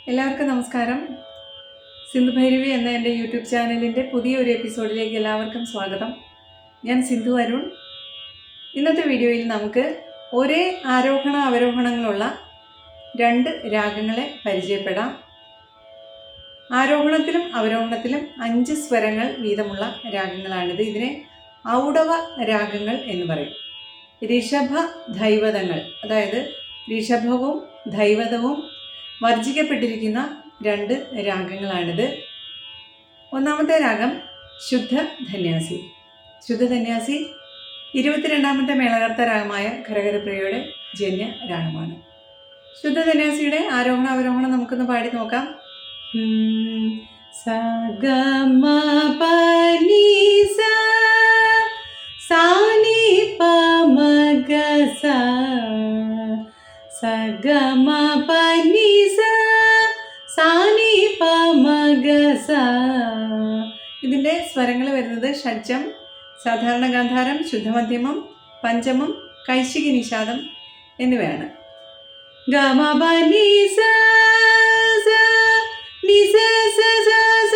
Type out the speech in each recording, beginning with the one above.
എല്ലാവർക്കും നമസ്കാരം. സിന്ധു ഭൈരവി എന്ന എൻ്റെ യൂട്യൂബ് ചാനലിൻ്റെ പുതിയൊരു എപ്പിസോഡിലേക്ക് എല്ലാവർക്കും സ്വാഗതം. ഞാൻ സിന്ധു അരുൺ. ഇന്നത്തെ വീഡിയോയിൽ നമുക്ക് ഒരേ ആരോഹണ അവരോഹണങ്ങളുള്ള രണ്ട് രാഗങ്ങളെ പരിചയപ്പെടാം. ആരോഹണത്തിലും അവരോഹണത്തിലും 5 സ്വരങ്ങൾ വീതമുള്ള രാഗങ്ങളാണിത്. ഇതിനെ ഔഡവ രാഗങ്ങൾ എന്ന് പറയും. ഋഷഭ ധൈവതങ്ങൾ, അതായത് ഋഷഭവും ധൈവതവും വർജിക്കപ്പെട്ടിരിക്കുന്ന 2 രാഗങ്ങളാണിത്. ഒന്നാമത്തെ രാഗം ശുദ്ധ ധന്യാസി. ശുദ്ധ ധന്യാസി 22ാമത്തെ മേളകർത്ത രാഗമായ ഖരഖരപ്രിയയുടെ ജന്യ രാഗമാണ്. ശുദ്ധ ധന്യാസിയുടെ ആരോഹണ അവരോഹണം നമുക്കൊന്ന് പാടി നോക്കാം. സ ഗ മ പ നി സ സാ നി പ മ ഗ സ സ ഗ മ പ നി സ സാ നി പ മ ഗ സ. ഇതിൻ്റെ സ്വരങ്ങൾ വരുന്നത് ഷഡ്ജം, സാധാരണ ഗാന്ധാരം, ശുദ്ധമധ്യമം, പഞ്ചമം, കൈശികി നിഷാദം എന്നിവയാണ്. ഗ മ പ നി സ സ നി സ സ സ സ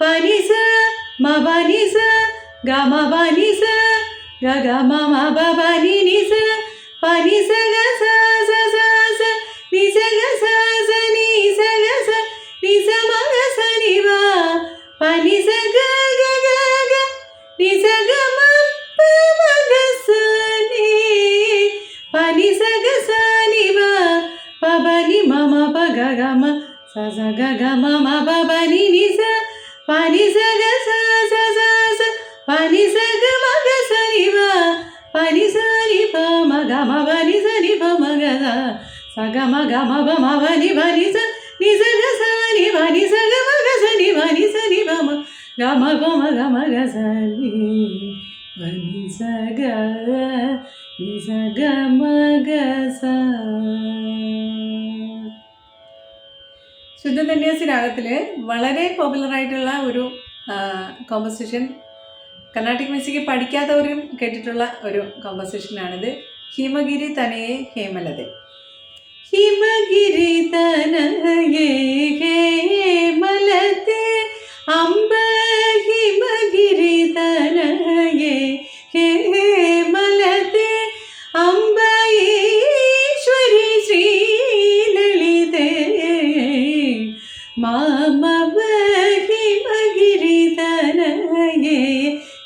പ നി സ മ പ നി സ ഗ മ പ നി സ ഗ ഗ മ മ പ പ നി നി സ പ നി സ ഗ സ സ സ സ നി സ ഗ സ സ നി സ ഗ സ നി സ മ ഗ സ നി വ പ നി സ ഗ ഗ ഗ ഗ നി സ ഗ മ പ മ ഗ സ നി പ നി സ ഗ സ നി വ പ പ നി മ മ പ ഗ ഗ മ സ സ ഗ ഗ മ മ പ പ നി നി സ പ നി സ ഗ സ സ സ സ പ നി സ ഗ മ ഗ സ നി വ പ നി സ നി പ മ ഗ മ പ നി സ നി പ മ ഗ സ സ ഗ മ ഗ മ പ മ പ നി സ നി സ ഗ സ നി പ നി സ ഗ മ ഗ സ നി പ നി സ നി പ മ ഗ മ പ മ ഗ മ ഗ സ നി പ നി സ ഗ നി സ ഗ മ ഗ സ. ശുദ്ധ ധന്യാസി രാഗത്തിൽ വളരെ പോപ്പുലറായിട്ടുള്ള ഒരു കോമ്പോസിഷൻ, കർണാട്ടിക് മ്യൂസിക് പഠിക്കാത്തവരും കേട്ടിട്ടുള്ള ഒരു കോമ്പോസിഷനാണിത്. ഹിമഗിരി തനയെ ഹേമലതെ. ഹിമഗിരി തനയെ ഹേമലതെ അംബ ഹിമഗിരി തനയെ ഹേമലതെ അംബ ഈശ്വരി ശ്രീലളിതേ മാമവ ഹിമഗിരി തനയെ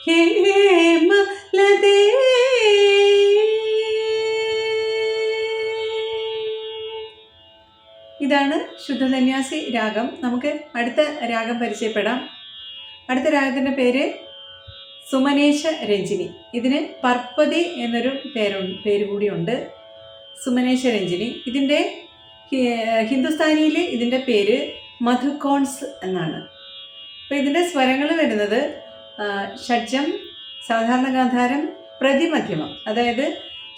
ഹേമലതെ. ഇതാണ് ശുദ്ധ ധന്യാസി രാഗം. നമുക്ക് അടുത്ത രാഗം പരിചയപ്പെടാം. അടുത്ത രാഗത്തിൻ്റെ പേര് സുമനേശ രഞ്ജിനി. ഇതിന് പർപ്പതി എന്നൊരു പേര് കൂടിയുണ്ട്, സുമനേശ രഞ്ജിനി. ഇതിൻ്റെ ഹിന്ദുസ്ഥാനിയിൽ ഇതിൻ്റെ പേര് മധുകോൺസ് എന്നാണ്. അപ്പോൾ ഇതിൻ്റെ സ്വരങ്ങൾ വരുന്നത് ഷഡ്ജം, സാധാരണ ഗാന്ധാരം, പ്രതിമധ്യമം. അതായത്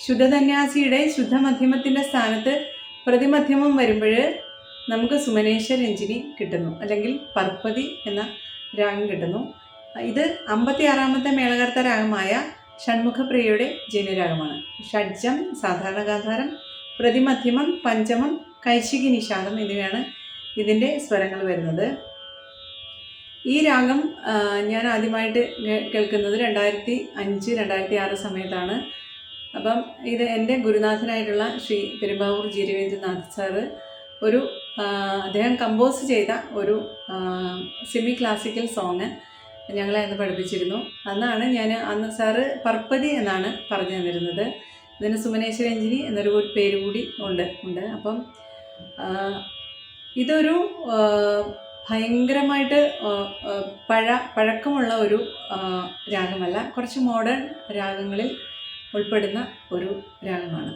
ശുദ്ധധന്യാസിയുടെ ശുദ്ധമധ്യമത്തിൻ്റെ സ്ഥാനത്ത് പ്രതിമധ്യമം വരുമ്പോൾ നമുക്ക് സുമനേശ രഞ്ജിനി കിട്ടുന്നു, അല്ലെങ്കിൽ പർപ്പതി എന്ന രാഗം കിട്ടുന്നു. ഇത് 56ാമത്തെ മേളകർത്ത രാഗമായ ഷൺമുഖപ്രിയയുടെ ജന്യരാഗമാണ്. ഷഡ്ജം, സാധാരണ ഗാന്ധാരം, പ്രതിമധ്യമം, പഞ്ചമം, കൈശികി നിഷാദം എന്നിവയാണ് ഇതിൻ്റെ സ്വരങ്ങൾ വരുന്നത്. ഈ രാഗം ഞാൻ ആദ്യമായിട്ട് കേൾക്കുന്നത് 2005-2006 സമയത്താണ്. അപ്പം ഇത് എൻ്റെ ഗുരുനാഥനായിട്ടുള്ള ശ്രീ പെരുമ്പാവൂർ ജി രവീന്ദ്രനാഥ് സാറ് അദ്ദേഹം കമ്പോസ് ചെയ്ത ഒരു സെമി ക്ലാസിക്കൽ സോങ് ഞങ്ങളെ അന്ന് പഠിപ്പിച്ചിരുന്നു. അന്ന് സാറ് പർപ്പതി എന്നാണ് പറഞ്ഞു തന്നിരുന്നത്. ഇതിന് സുമനേശ രഞ്ജിനി എന്നൊരു പേര് കൂടി ഉണ്ട്. അപ്പം ഇതൊരു ഭയങ്കരമായിട്ട് പഴക്കമുള്ള ഒരു രാഗമല്ല, കുറച്ച് മോഡേൺ രാഗങ്ങളിൽ ഉൾപ്പെടുന്ന ഒരു രാഗമാണ്.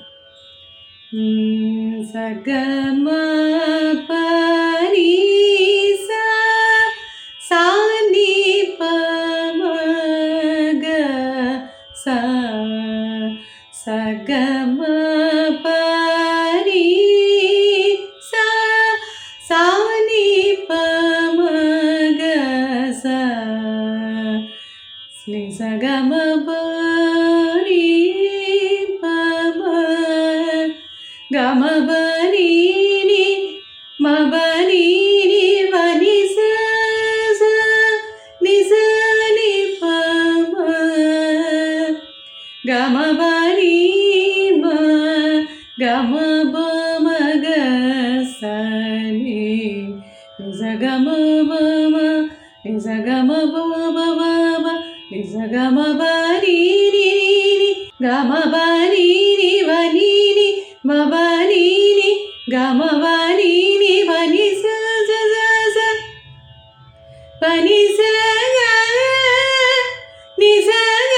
സ ഗ മ പ നി സ സാ നി പ മ ഗ സ സ ഗ മ പ നി സ സാ നി പ മ ഗ സ നി സ ഗ മ പ നി പ മ ഗ മ പ നി നി മ പ നി ഗമ പനി മ ഗമ പ മഗ സനി നിസ ഗമ പ മ നിസ ഗമ പ പ പ നിസ ഗമ പനി നി ഗമ പനി നി വനി നി മപനി നി ഗമ പനി നി വനി സ സ സ പനി സ നി സ ഗ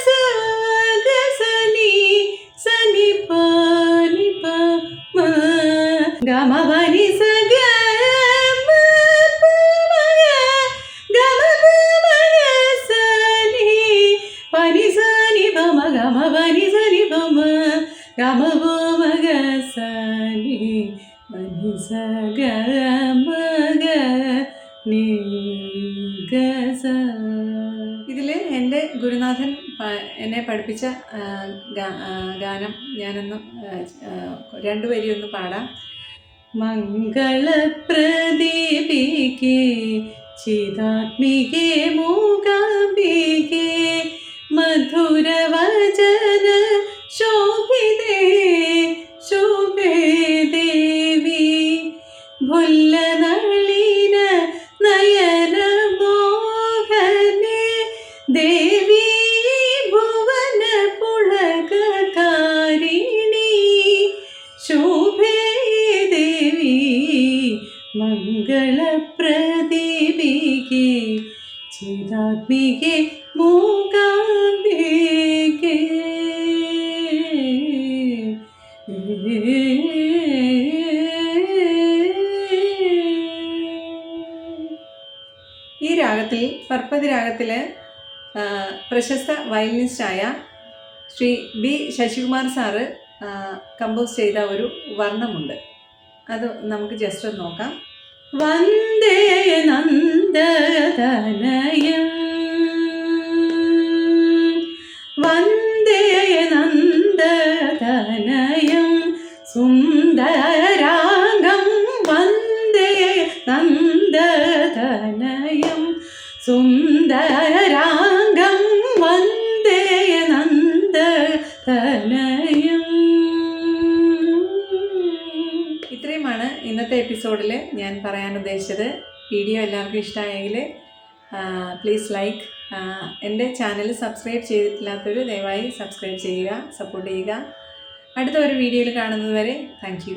സ ഗ സനി സനി പനി പ മ ഗമ പനി സ ഗ മ പ മ ഗമ പ മ സനി പനി സനി പ മ ഗമ പനി സനി പ മ ഗമ പ മ ഗ സനി പനി സ ഗ മ ഗ നി ഗ സ. ഇതിൽ എൻ്റെ ഗുരുനാഥൻ എന്നെ പഠിപ്പിച്ച ഗാനം ഞാനൊന്ന് രണ്ടു വരി ഒന്ന് പാടാം. മംഗളപ്രദീപികേ ചിദാത്മികേ മൂകാംബികേ മധുരവചന ശോഭിതേ ശോഭേ ദേവി ഭുല്ലനളിന നയന മോഹനേ ദേവി ഭുവന പുളകകാരിണി ശോഭേ ദേവി മംഗളപ്രദീപികേ ചിദാത്മികേ മൂകാംബികേ. ഈ രാഗത്തിൽ പർപ്പതി രാഗത്തിൽ പ്രശസ്ത വയലിനിസ്റ്റായ Shri B Sasikumar sir compose ചെയ്ത ഒരു വർണ്ണമുണ്ട്. അത് നമുക്ക് ജസ്റ്റ് ഒന്ന് നോക്കാം. വന്ദേ നന്ദതനയം വന്ദേ നന്ദതനയം സുന്ദരാംഗം വന്ദേ നന്ദതനയം സുന്ദരാംഗം വന്ദേ നന്ദതനയം. ഇത്രയുമാണ് ഇന്നത്തെ എപ്പിസോഡിൽ ഞാൻ പറയാൻ ഉദ്ദേശിച്ചത്. വീഡിയോ എല്ലാവർക്കും ഇഷ്ടമായെങ്കിൽ പ്ലീസ് ലൈക്ക്. എൻ്റെ ചാനൽ സബ്സ്ക്രൈബ് ചെയ്തിട്ടില്ലാത്തവർ ദയവായി സബ്സ്ക്രൈബ് ചെയ്യുക, സപ്പോർട്ട് ചെയ്യുക. അടുത്ത ഒരു വീഡിയോയിൽ കാണുന്നത് വരെ താങ്ക് യു.